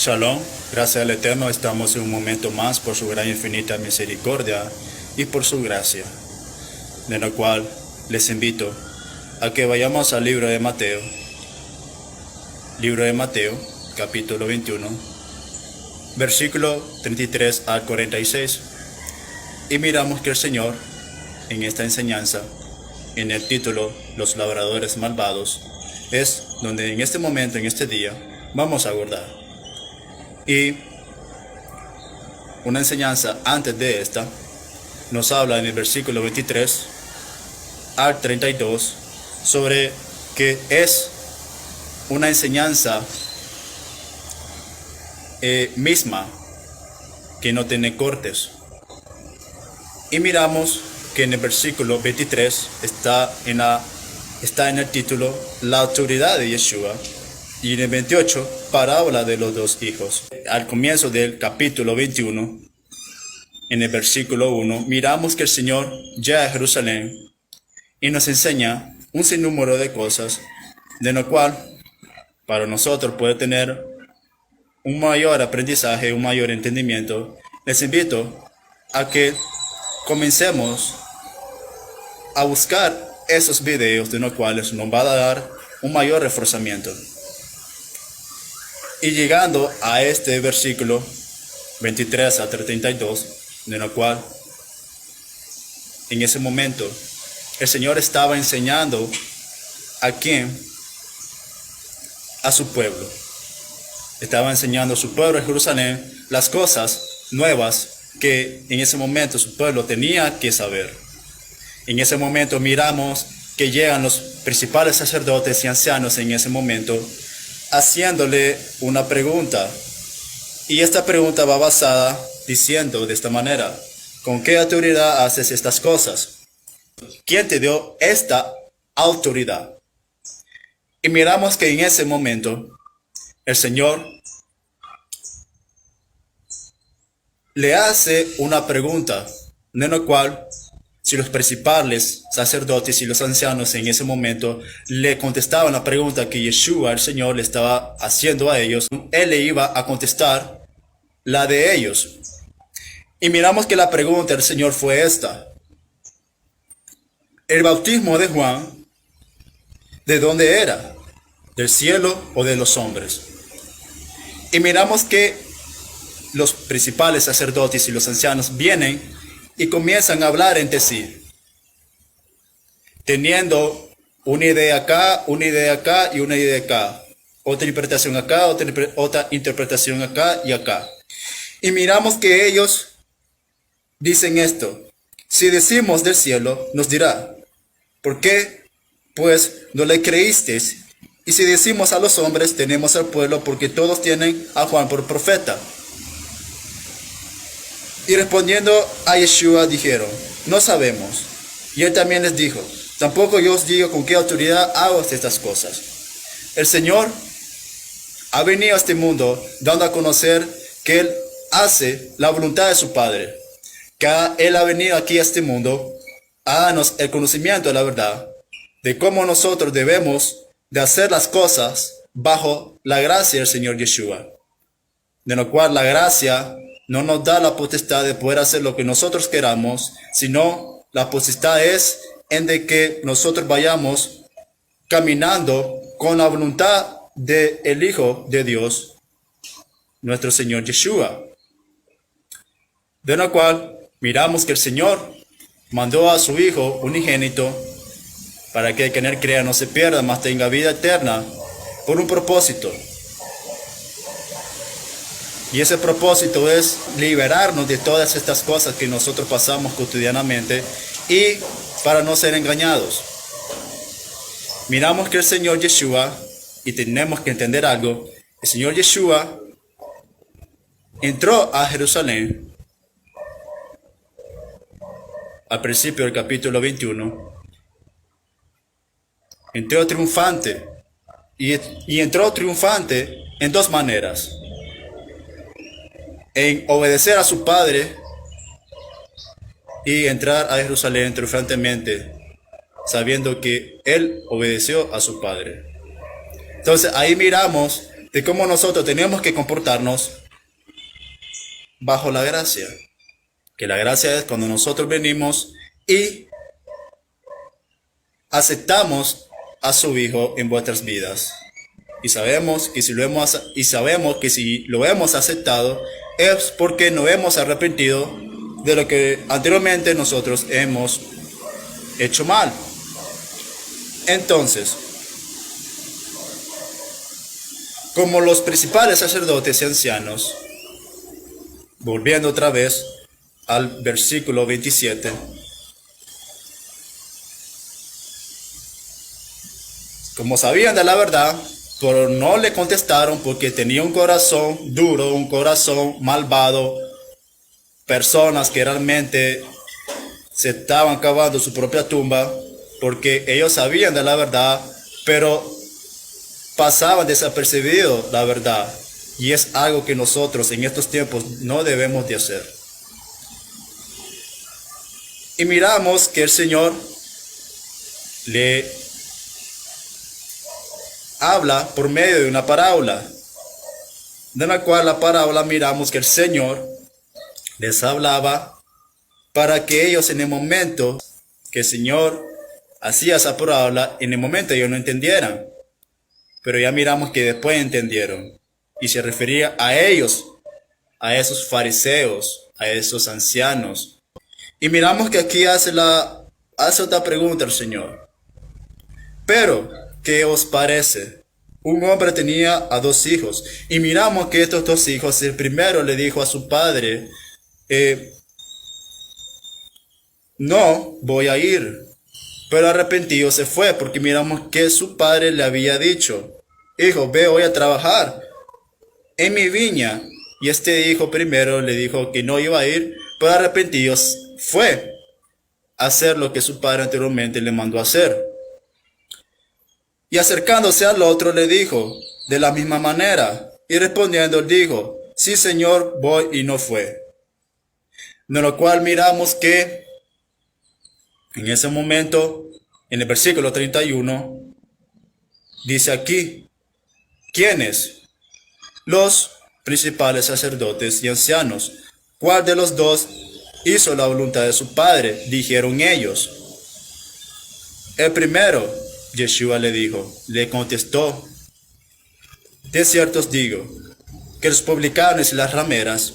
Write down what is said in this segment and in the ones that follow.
Shalom, gracias al Eterno estamos en un momento más por su gran infinita misericordia y por su gracia, de lo cual les invito a que vayamos al libro de Mateo, capítulo 21, versículo 33 al 46, y miramos que el Señor, en esta enseñanza, en el título Los labradores malvados, es donde en este momento, en este día, vamos a abordar. Y una enseñanza antes de esta nos habla en el versículo 23 al 32 sobre que es una enseñanza misma que no tiene cortes. Y miramos que en el versículo 23 está en el título la autoridad de Yeshua, y en el 28 parábola de los dos hijos. Al comienzo del capítulo 21, en el versículo 1, miramos que el Señor llega a Jerusalén y nos enseña un sinnúmero de cosas, de lo cual para nosotros puede tener un mayor aprendizaje, un mayor entendimiento. Les invito a que comencemos a buscar esos videos, de los cuales nos va a dar un mayor reforzamiento. Y llegando a este versículo 23 a 32, de lo cual en ese momento el Señor estaba enseñando a quién, a su pueblo. Estaba enseñando a su pueblo de Jerusalén las cosas nuevas que en ese momento su pueblo tenía que saber. En ese momento miramos que llegan los principales sacerdotes y ancianos en ese momento, haciéndole una pregunta, y esta pregunta va basada diciendo de esta manera: ¿con qué autoridad haces estas cosas? ¿Quién te dio esta autoridad? Y miramos que en ese momento el Señor le hace una pregunta, en la cual, si los principales sacerdotes y los ancianos en ese momento le contestaban la pregunta que Yeshua, el Señor, le estaba haciendo a ellos, Él le iba a contestar la de ellos. Y miramos que la pregunta del Señor fue esta: ¿el bautismo de Juan, de dónde era? ¿Del cielo o de los hombres? Y miramos que los principales sacerdotes y los ancianos vienen y comienzan a hablar entre sí, teniendo una idea acá y una idea acá, otra interpretación acá, otra interpretación acá y acá. Y miramos que ellos dicen esto: si decimos del cielo, nos dirá, ¿por qué pues no le creísteis? Y si decimos a los hombres, tenemos al pueblo, porque todos tienen a Juan por profeta. Y respondiendo a Yeshua dijeron, no sabemos. Y él también les dijo, tampoco yo os digo con qué autoridad hago estas cosas. El Señor ha venido a este mundo dando a conocer que Él hace la voluntad de su Padre. Que Él ha venido aquí a este mundo a darnos el conocimiento de la verdad, de cómo nosotros debemos de hacer las cosas bajo la gracia del Señor Yeshua. De lo cual la gracia no nos da la potestad de poder hacer lo que nosotros queramos, sino la potestad es en de que nosotros vayamos caminando con la voluntad del Hijo de Dios, nuestro Señor Yeshua. De lo cual miramos que el Señor mandó a su Hijo unigénito para que el que en él crea no se pierda, mas tenga vida eterna, por un propósito. Y ese propósito es liberarnos de todas estas cosas que nosotros pasamos cotidianamente y para no ser engañados. Miramos que el Señor Yeshua, y tenemos que entender algo, el Señor Yeshua entró a Jerusalén al principio del capítulo 21, entró triunfante, y entró triunfante en dos maneras: en obedecer a su Padre y entrar a Jerusalén triunfantemente, sabiendo que Él obedeció a su Padre. Entonces ahí miramos de cómo nosotros tenemos que comportarnos bajo la gracia. Que la gracia es cuando nosotros venimos y aceptamos a su Hijo en vuestras vidas. Y sabemos que si lo hemos aceptado es porque nos hemos arrepentido de lo que anteriormente nosotros hemos hecho mal. Entonces, como los principales sacerdotes y ancianos, volviendo otra vez al versículo 27, como sabían de la verdad, pero no le contestaron porque tenía un corazón duro, un corazón malvado, personas que realmente se estaban cavando su propia tumba porque ellos sabían de la verdad, pero pasaban desapercibido la verdad. Y es algo que nosotros en estos tiempos no debemos de hacer. Y miramos que el Señor le habla por medio de una parábola, de la cual la parábola miramos que el Señor les hablaba para que ellos en el momento que el Señor hacía esa parábola, en el momento ellos no entendieran, pero ya miramos que después entendieron, y se refería a ellos, a esos fariseos, a esos ancianos. Y miramos que aquí hace otra pregunta el Señor. Pero, ¿qué os parece? Un hombre tenía a 2 hijos, y miramos que estos 2 hijos, el primero le dijo a su padre, no voy a ir, pero arrepentido se fue, porque miramos que su padre le había dicho, hijo, ve hoy a trabajar en mi viña. Y este hijo primero le dijo que no iba a ir, pero arrepentido fue a hacer lo que su padre anteriormente le mandó a hacer. Y acercándose al otro le dijo de la misma manera, y respondiendo dijo, sí Señor, voy, y no fue. De lo cual miramos que en ese momento, en el versículo 31, dice aquí, ¿quiénes? Los principales sacerdotes y ancianos. ¿Cuál de los 2 hizo la voluntad de su padre? Dijeron ellos. El primero, Yeshua le contestó, de cierto os digo, que los publicanos y las rameras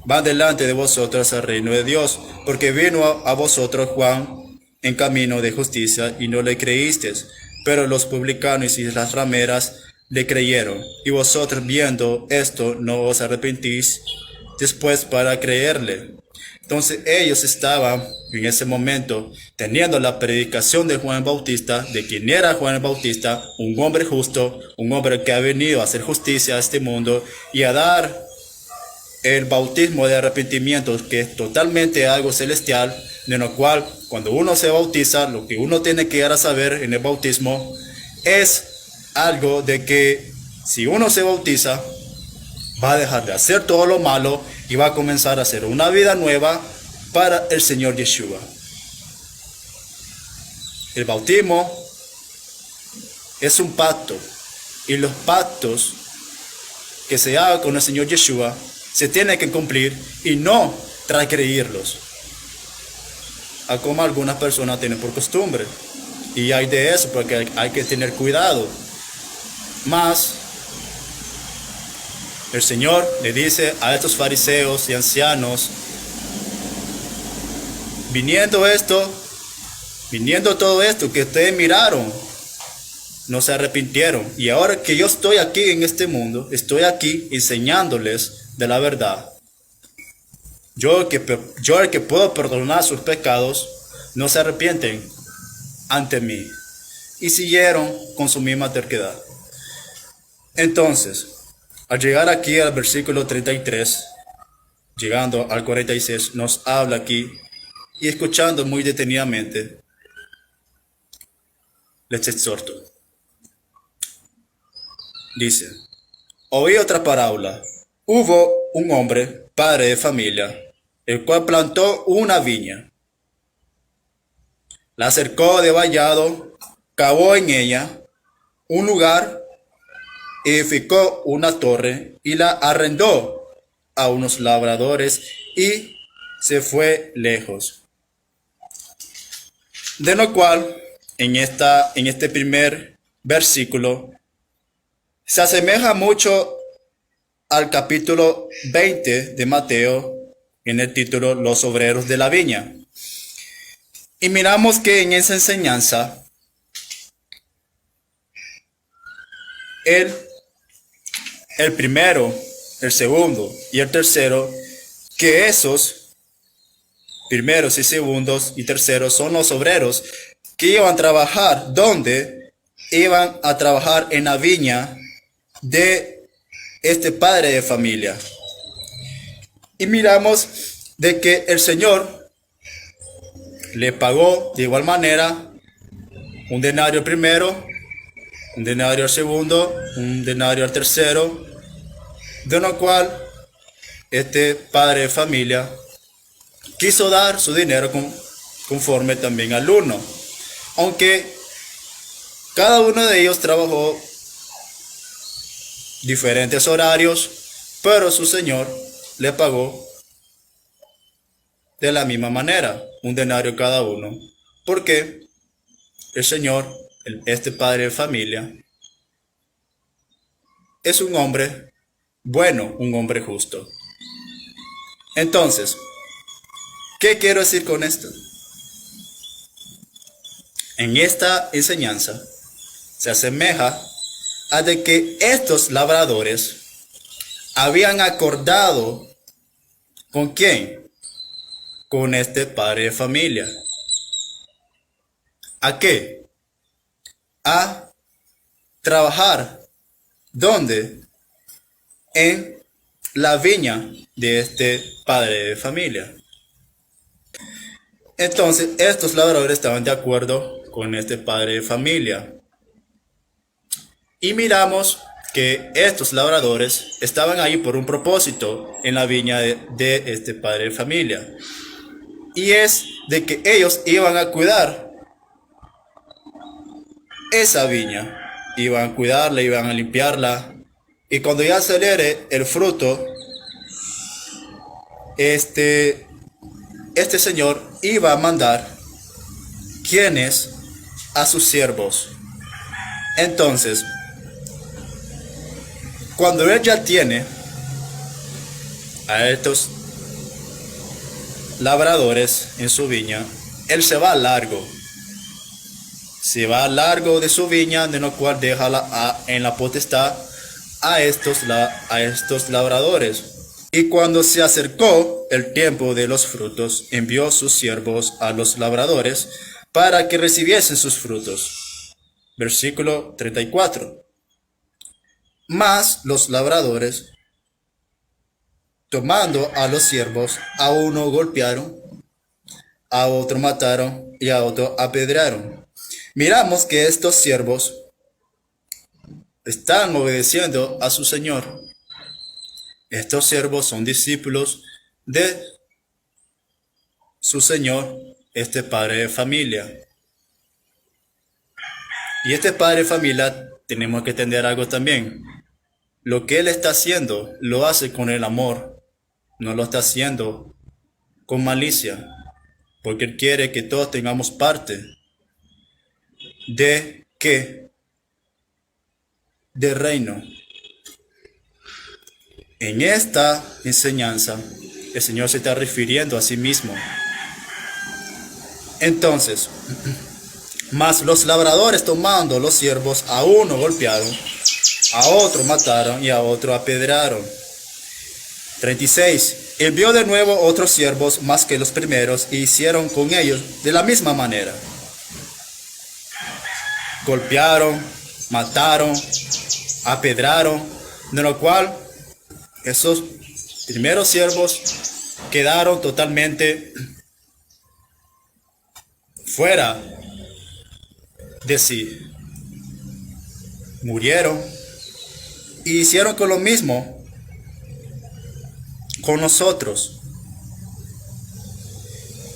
van delante de vosotros al reino de Dios, porque vino a vosotros Juan en camino de justicia y no le creísteis, pero los publicanos y las rameras le creyeron, y vosotros viendo esto no os arrepentís después para creerle. Entonces ellos estaban en ese momento teniendo la predicación de Juan el Bautista, de quién era Juan el Bautista, un hombre justo, un hombre que ha venido a hacer justicia a este mundo y a dar el bautismo de arrepentimiento, que es totalmente algo celestial, de lo cual cuando uno se bautiza, lo que uno tiene que llegar a saber en el bautismo es algo de que si uno se bautiza, va a dejar de hacer todo lo malo y va a comenzar a hacer una vida nueva para el Señor Yeshua. El bautismo es un pacto, y los pactos que se hagan con el Señor Yeshua se tienen que cumplir y no transgredirlos, a como algunas personas tienen por costumbre. Y hay de eso, porque hay que tener cuidado. Mas el Señor le dice a estos fariseos y ancianos, viniendo todo esto que ustedes miraron, no se arrepintieron. Y ahora que yo estoy aquí en este mundo, estoy aquí enseñándoles de la verdad. Yo el que puedo perdonar sus pecados, no se arrepienten ante mí. Y siguieron con su misma terquedad. Entonces, al llegar aquí al versículo 33, llegando al 46, nos habla aquí, y escuchando muy detenidamente, les exhorto. Dice, oí otra parábola. Hubo un hombre, padre de familia, el cual plantó una viña. La cercó de vallado, cavó en ella un lugar edificó una torre y la arrendó a unos labradores y se fue lejos. De lo cual, en este primer versículo, se asemeja mucho al capítulo 20 de Mateo, en el título Los obreros de la viña. Y miramos que en esa enseñanza, el primero, el segundo y el tercero, que esos primeros y segundos y terceros son los obreros que iban a trabajar, donde iban a trabajar en la viña de este padre de familia. Y miramos de que el Señor le pagó de igual manera un denario primero, un denario al segundo, un denario al tercero, de lo cual este padre de familia quiso dar su dinero conforme también al uno, aunque cada uno de ellos trabajó diferentes horarios, pero su señor le pagó de la misma manera, un denario cada uno, porque el Señor, este padre de familia, es un hombre bueno, un hombre justo. Entonces, ¿qué quiero decir con esto? En esta enseñanza se asemeja a de que estos labradores habían acordado ¿con quién? Con este padre de familia. ¿A qué? A trabajar. ¿Dónde? En la viña de este padre de familia. Entonces, estos labradores estaban de acuerdo con este padre de familia. Y miramos que estos labradores estaban ahí por un propósito en la viña de este padre de familia. Y es de que ellos iban a cuidar esa viña. Iban a cuidarla, iban a limpiarla. Y cuando ya saliere el fruto, este señor iba a mandar quienes a sus siervos. Entonces, cuando él ya tiene a estos labradores en su viña, él se va largo. Se va largo de su viña, de lo cual deja en la potestad a estos labradores. Y cuando se acercó el tiempo de los frutos, envió sus siervos a los labradores para que recibiesen sus frutos. Versículo 34. Mas los labradores, tomando a los siervos, a uno golpearon, a otro mataron y a otro apedrearon. Miramos que estos siervos están obedeciendo a su señor. Estos siervos son discípulos de su señor, este padre de familia. Y este padre de familia tenemos que entender algo también. Lo que él está haciendo, lo hace con el amor. No lo está haciendo con malicia. Porque él quiere que todos tengamos parte de ¿qué? Del reino. En esta enseñanza, el Señor se está refiriendo a sí mismo. Entonces, mas los labradores tomando los siervos, a uno golpearon, a otro mataron y a otro apedrearon. 36. Envió de nuevo otros siervos más que los primeros y hicieron con ellos de la misma manera. Golpearon, mataron, apedraron, de lo cual esos primeros siervos quedaron totalmente fuera de sí. Murieron y hicieron con lo mismo con nosotros.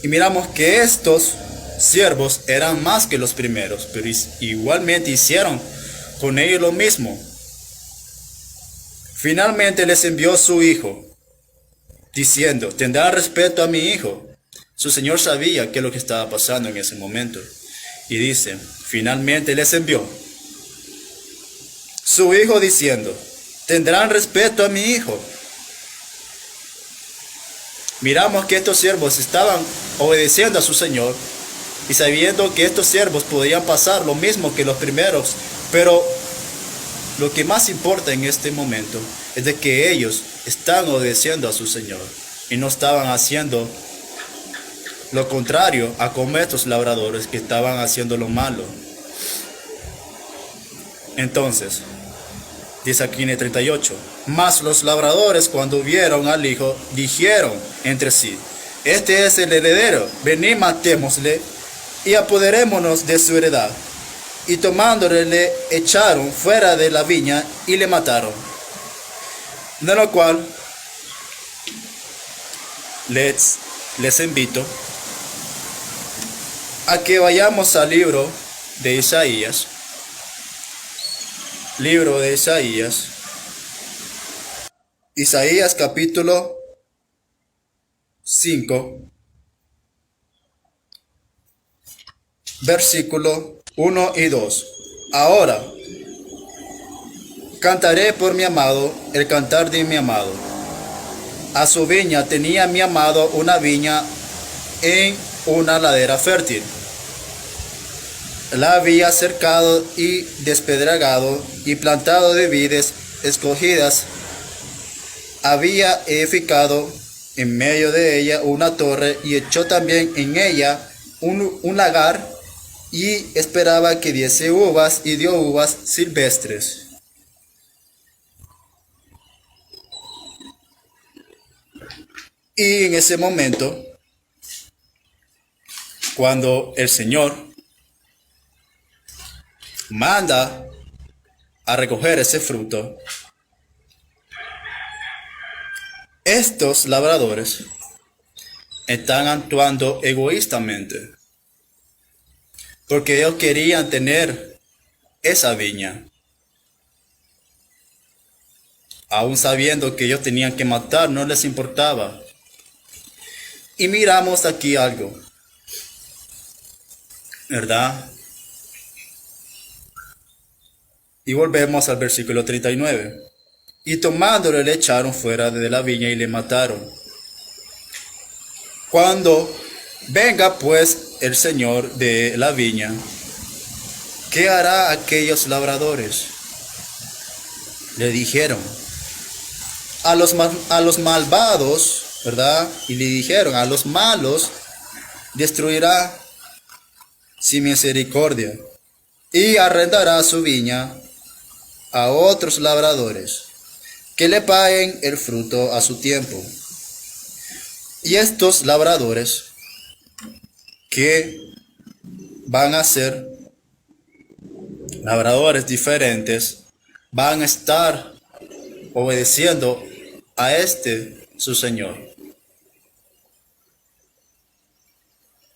Y miramos que estos siervos eran más que los primeros, pero igualmente hicieron con ellos lo mismo. Finalmente les envió su hijo, diciendo, tendrán respeto a mi hijo. Su señor sabía qué es lo que estaba pasando en ese momento. Y dice, finalmente les envió su hijo diciendo, tendrán respeto a mi hijo. Miramos que estos siervos estaban obedeciendo a su señor y sabiendo que estos siervos podían pasar lo mismo que los primeros, pero lo que más importa en este momento es de que ellos están obedeciendo a su señor y no estaban haciendo lo contrario a como estos labradores que estaban haciendo lo malo. Entonces, dice aquí en el 38, mas los labradores cuando vieron al hijo, dijeron entre sí, este es el heredero, venid matémosle y apoderémonos de su heredad. Y tomándole le echaron fuera de la viña y le mataron. De lo cual les invito a que vayamos al libro de Isaías. Libro de Isaías. Isaías capítulo 5. Versículo 1 y 2. Ahora cantaré por mi amado el cantar de mi amado. A su viña tenía mi amado una viña en una ladera fértil. La había cercado y despedragado y plantado de vides escogidas. Había edificado en medio de ella una torre y echó también en ella un lagar y esperaba que diese uvas y dio uvas silvestres. Y en ese momento, cuando el Señor manda a recoger ese fruto, estos labradores están actuando egoístamente, porque ellos querían tener esa viña, aún sabiendo que ellos tenían que matar, no les importaba. Y miramos aquí algo, ¿verdad? Y volvemos al versículo 39. Y tomándole le echaron fuera de la viña y le mataron. Cuando venga pues el Señor de la viña, ¿qué hará aquellos labradores? Le dijeron a los malvados, ¿verdad? Y le dijeron a los malos, destruirá sin misericordia y arrendará su viña a otros labradores que le paguen el fruto a su tiempo. Y estos labradores que van a ser labradores diferentes van a estar obedeciendo a su señor.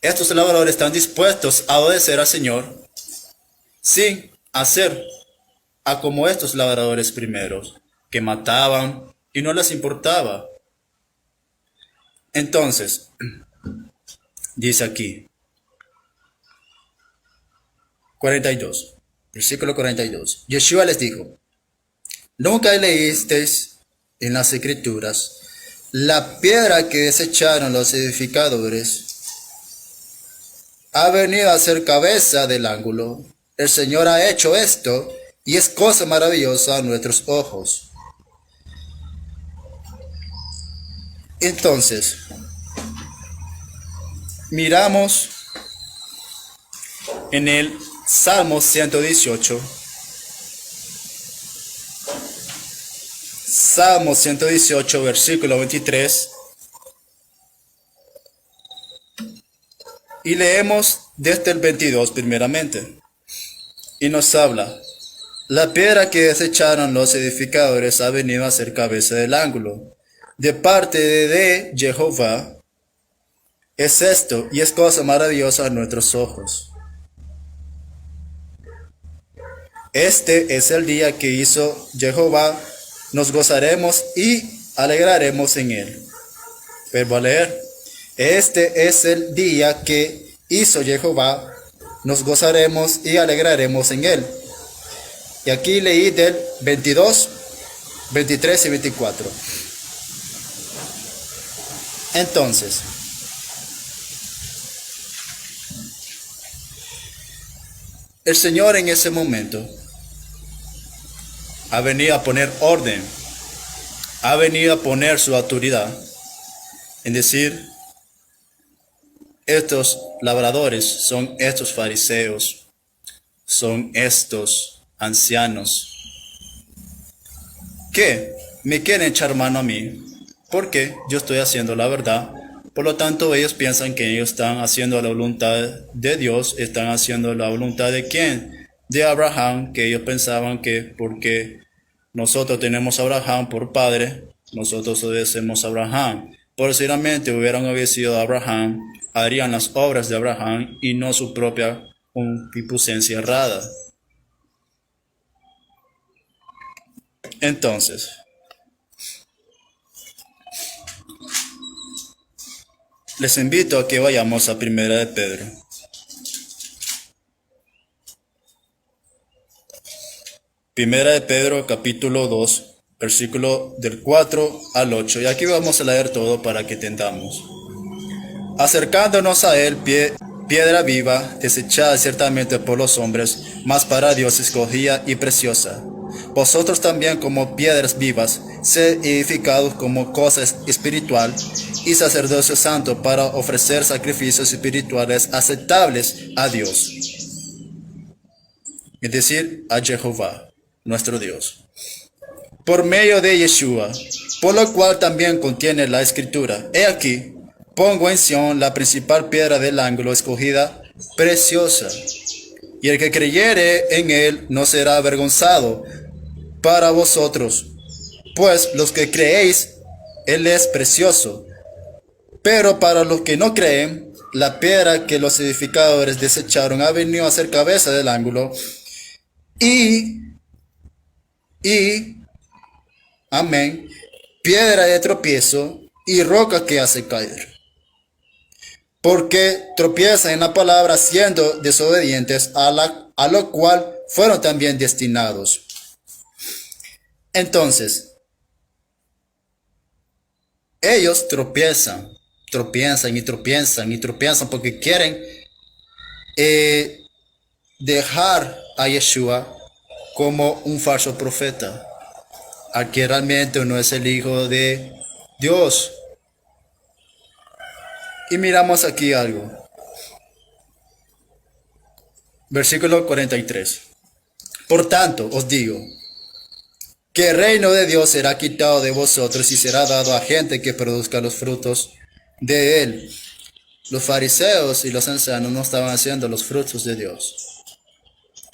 Estos labradores están dispuestos a obedecer al Señor sin hacer a como estos labradores primeros, que mataban y no les importaba. Entonces, dice aquí, 42, versículo 42. Yeshua les dijo, ¿nunca leísteis en las Escrituras la piedra que desecharon los edificadores ha venido a ser cabeza del ángulo? El Señor ha hecho esto y es cosa maravillosa a nuestros ojos. Entonces, miramos en el Salmo 118. Salmo 118, versículo 23. Y leemos desde el 22 primeramente. Y nos habla, la piedra que desecharon los edificadores ha venido a ser cabeza del ángulo. De parte de Jehová es esto, y es cosa maravillosa a nuestros ojos. Este es el día que hizo Jehová, nos gozaremos y alegraremos en él. Verbo a leer. Este es el día que hizo Jehová, nos gozaremos y alegraremos en él. Y aquí leí del 22, 23 y 24. Entonces, el Señor en ese momento ha venido a poner orden, ha venido a poner su autoridad en decir, estos labradores son estos fariseos, son estos ancianos que me quieren echar mano a mí porque yo estoy haciendo la verdad. Por lo tanto, ellos piensan que ellos están haciendo la voluntad de Dios, están haciendo la voluntad de ¿quién? De Abraham, que ellos pensaban que porque nosotros tenemos a Abraham por padre, nosotros obedecemos a Abraham. Por si realmente hubieran obedecido a Abraham, harían las obras de Abraham y no su propia concupiscencia errada. Entonces, les invito a que vayamos a Primera de Pedro. Primera de Pedro, capítulo 2, versículo del 4 al 8. Y aquí vamos a leer todo para que entendamos. Acercándonos a él, piedra viva, desechada ciertamente por los hombres, mas para Dios escogida y preciosa. Vosotros también como piedras vivas, sed edificados como cosa espiritual y sacerdocio santo para ofrecer sacrificios espirituales aceptables a Dios. Es decir, a Jehová, nuestro Dios. Por medio de Yeshua, por lo cual también contiene la escritura. He aquí, pongo en Sión la principal piedra del ángulo escogida, preciosa. Y el que creyere en él no será avergonzado. Para vosotros, pues los que creéis, él es precioso. Pero para los que no creen, la piedra que los edificadores desecharon ha venido a ser cabeza del ángulo amén, piedra de tropiezo y roca que hace caer. Porque tropiezan en la palabra siendo desobedientes a lo cual fueron también destinados. Entonces, ellos tropiezan porque quieren dejar a Yeshua como un falso profeta, al que realmente no es el Hijo de Dios. Y miramos aquí algo. Versículo 43. Por tanto, os digo, que el reino de Dios será quitado de vosotros y será dado a gente que produzca los frutos de él. Los fariseos y los ancianos no estaban haciendo los frutos de Dios.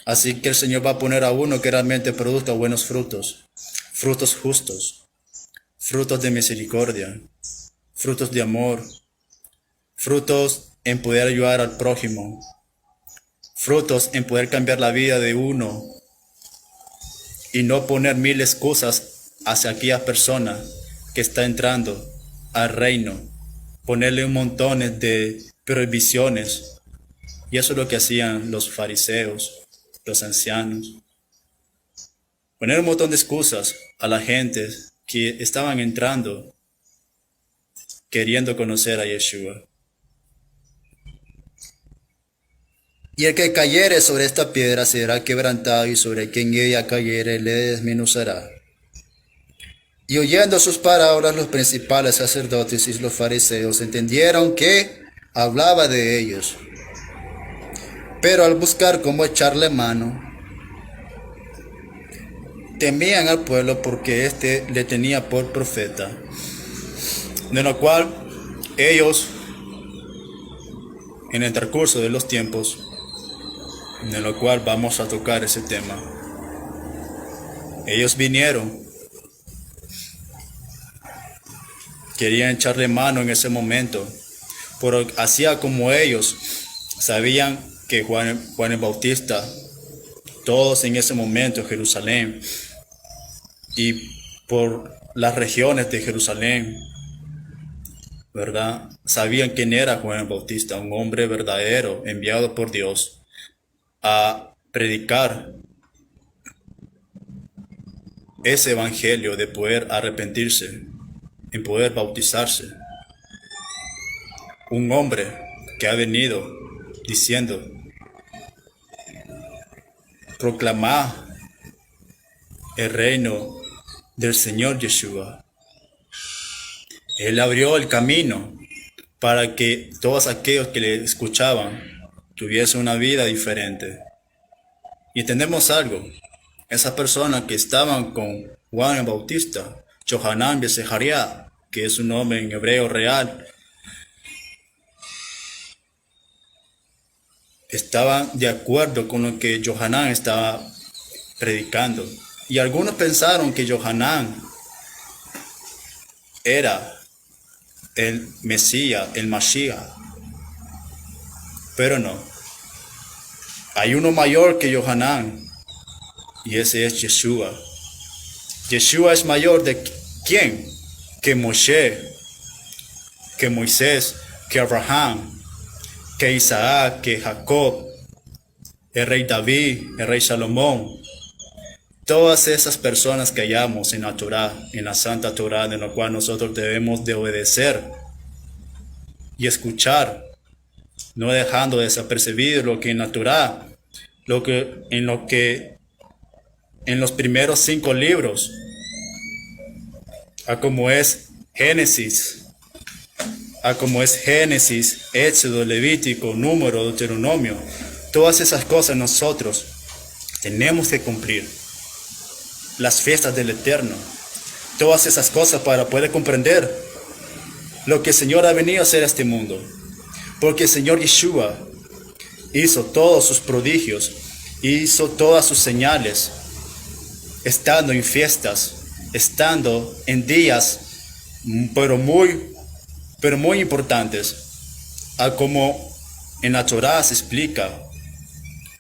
Así que el Señor va a poner a uno que realmente produzca buenos frutos. Frutos justos. Frutos de misericordia. Frutos de amor. Frutos en poder ayudar al prójimo. Frutos en poder cambiar la vida de uno. Y no poner mil excusas hacia aquella persona que está entrando al reino. Ponerle un montón de prohibiciones. Y eso es lo que hacían los fariseos, los ancianos. Poner un montón de excusas a la gente que estaban entrando, queriendo conocer a Yeshua. Y el que cayere sobre esta piedra será quebrantado, y sobre quien ella cayere le desmenuzará. Y oyendo sus palabras, los principales sacerdotes y los fariseos entendieron que hablaba de ellos. Pero al buscar cómo echarle mano, temían al pueblo porque éste le tenía por profeta. De lo cual ellos, en el transcurso de los tiempos, en lo cual vamos a tocar ese tema, ellos vinieron, querían echarle mano en ese momento, pero hacía como ellos sabían que Juan el Bautista, todos en ese momento en Jerusalén, y por las regiones de Jerusalén, ¿verdad? Sabían quién era Juan el Bautista, un hombre verdadero, enviado por Dios a predicar ese evangelio de poder arrepentirse, en poder bautizarse. Un hombre que ha venido diciendo, proclamad el reino del Señor Yeshua. Él abrió el camino para que todos aquellos que le escuchaban tuviesen una vida diferente. Y entendemos algo, esas personas que estaban con Juan el Bautista, Johanán ben Zacarías, que es un nombre en hebreo real, estaban de acuerdo con lo que Johanán estaba predicando. Y algunos pensaron que Johanán era el Mesías, el Mashiach. Pero no. Hay uno mayor que Johanán, y ese es Yeshua. Yeshua es mayor de ¿quién? Que Moshe, que Moisés, que Abraham, que Isaac, que Jacob, el rey David, el rey Salomón. Todas esas personas que hallamos en la Torá, en la Santa Torá, en la cual nosotros debemos de obedecer y escuchar, no dejando desapercibido lo que en la Torá, en los primeros 5 libros, a como es Génesis, Éxodo, Levítico, Número, Deuteronomio, todas esas cosas nosotros tenemos que cumplir. Las fiestas del Eterno, todas esas cosas para poder comprender lo que el Señor ha venido a hacer a este mundo. Porque el Señor Yeshua hizo todos sus prodigios, hizo todas sus señales, estando en fiestas, estando en días, pero muy importantes, a como en la Torá se explica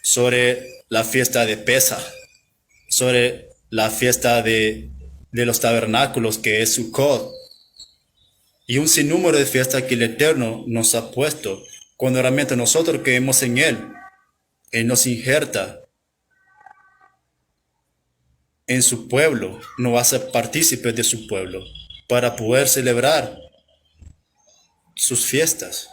sobre la fiesta de Pesaj, sobre la fiesta de los tabernáculos, que es Sukkot, y un sinnúmero de fiestas que el Eterno nos ha puesto. Cuando realmente nosotros creemos en Él nos injerta en su pueblo, nos hace partícipes de su pueblo, para poder celebrar sus fiestas.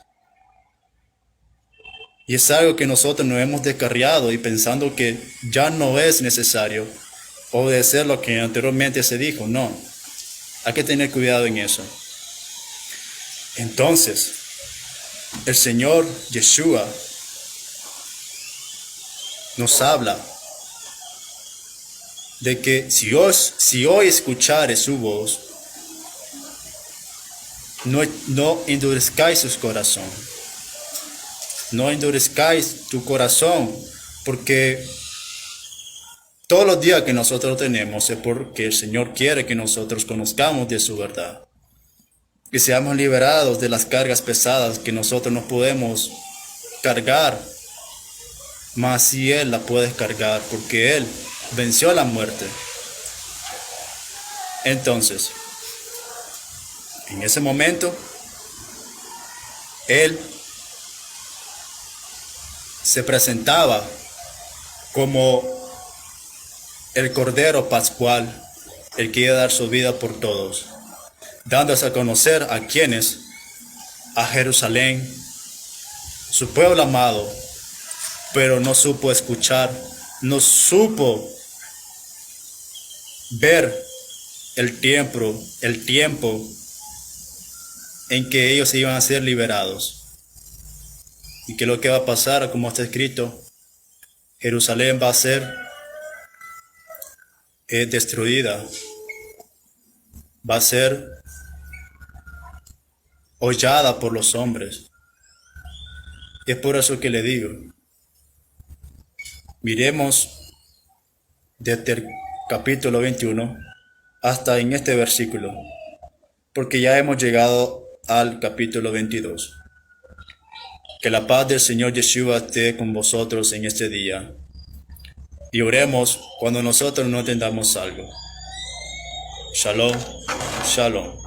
Y es algo que nosotros nos hemos descarriado y pensando que ya no es necesario obedecer lo que anteriormente se dijo. No, hay que tener cuidado en eso. Entonces, el Señor Yeshua nos habla de que si hoy escuchare su voz, no endurezcáis su corazón. No endurezcáis tu corazón, porque todos los días que nosotros tenemos es porque el Señor quiere que nosotros conozcamos de su verdad. Que seamos liberados de las cargas pesadas que nosotros no podemos cargar, mas si Él la puede cargar, porque Él venció la muerte. Entonces, en ese momento, Él se presentaba como el Cordero Pascual, el que iba a dar su vida por todos, dándose a conocer a quienes, a Jerusalén, su pueblo amado, pero no supo escuchar, no supo ver el tiempo en que ellos iban a ser liberados. Y que lo que va a pasar, como está escrito, Jerusalén va a ser destruida, va a ser hollada por los hombres. Y es por eso que le digo, miremos desde el capítulo 21 hasta en este versículo, porque ya hemos llegado al capítulo 22. Que la paz del Señor Yeshua esté con vosotros en este día. Y oremos cuando nosotros no entendamos algo. Shalom, shalom.